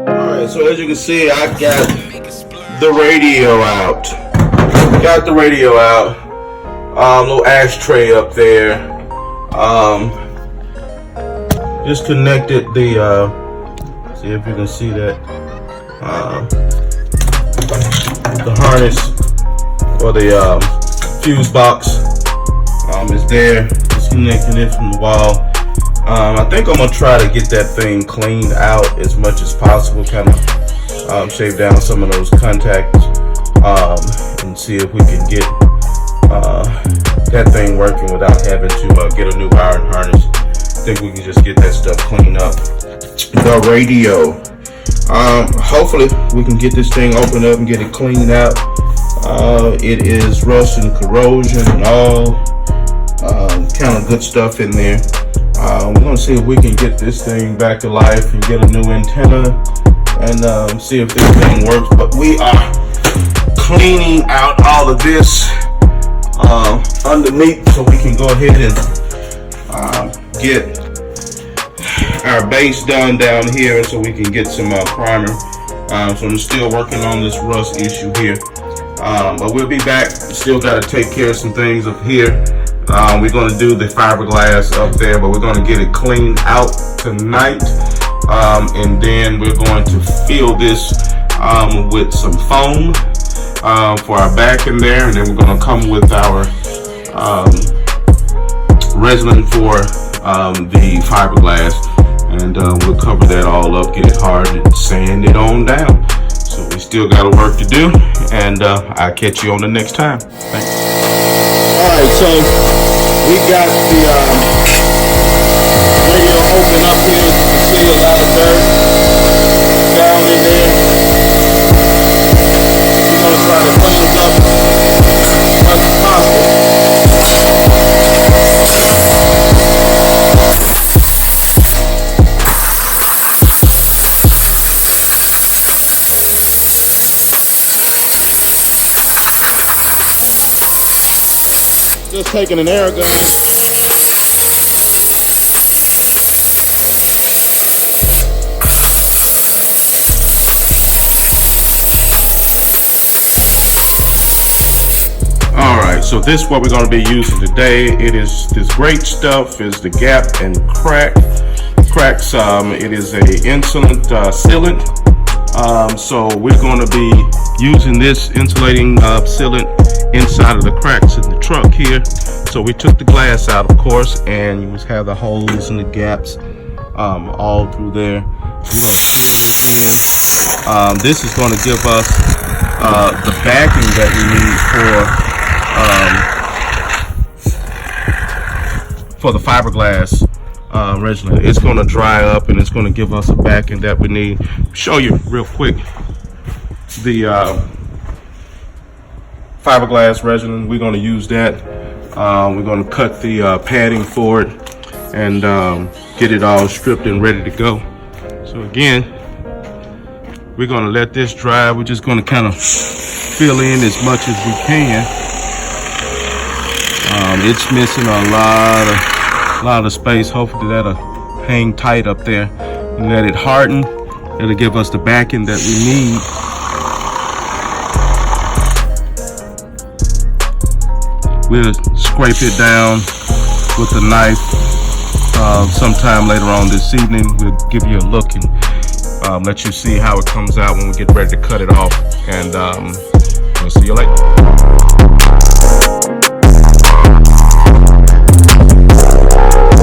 Alright, so as you can see, I got the radio out. Got the radio out. Little ashtray up there. Just connected the see if you can see that, the harness for the fuse box is there. Just connecting it from the wall. I think I'm gonna try to get that thing cleaned out as much as possible, kind of shave down some of those contacts, and see if we can get that thing working without having to get a new iron harness. I think we can just get that stuff cleaned up. The radio. Hopefully we can get this thing opened up and get it cleaned out. It is rust and corrosion and all kind of good stuff in there. We're gonna see if we can get this thing back to life and get a new antenna and see if this thing works. But we are cleaning out all of this underneath so we can go ahead and get our base done down here, so we can get some primer. So I'm still working on this rust issue here, but we'll be back. Still got to take care of some things up here. We're going to do the fiberglass up there, but we're going to get it cleaned out tonight, and then we're going to fill this with some foam for our back in there, and then we're going to come with our resin for the fiberglass, and we'll cover that all up, get it hard, and sand it on down. So we still got a work to do, and I'll catch you on the next time. Thanks. Alright, so we got the radio open up here. You can see a lot of dirt down in there. We're going to try to clean this up as much as possible. Just taking an air gun. Alright, so this is what we're going to be using today. It is this great stuff is the Gap and Cracks. It is a insulate sealant. So we're going to be using this insulating sealant inside of the cracks in the truck here. So we took the glass out, of course, and you just have the holes and the gaps all through there. We're going to fill this in. This is going to give us the backing that we need for the fiberglass resin. It's going to dry up, and it's going to give us a backing that we need. Show you real quick the fiberglass resin. We're going to use that. We're going to cut the padding for it and get it all stripped and ready to go. So again, we're going to let this dry. We're just going to kind of fill in as much as we can. It's missing a lot of space. Hopefully that'll hang tight up there and let it harden. It'll give us the backing that we need. We'll scrape it down with a knife sometime later on this evening. We'll give you a look and let you see how it comes out when we get ready to cut it off. And we'll see you later.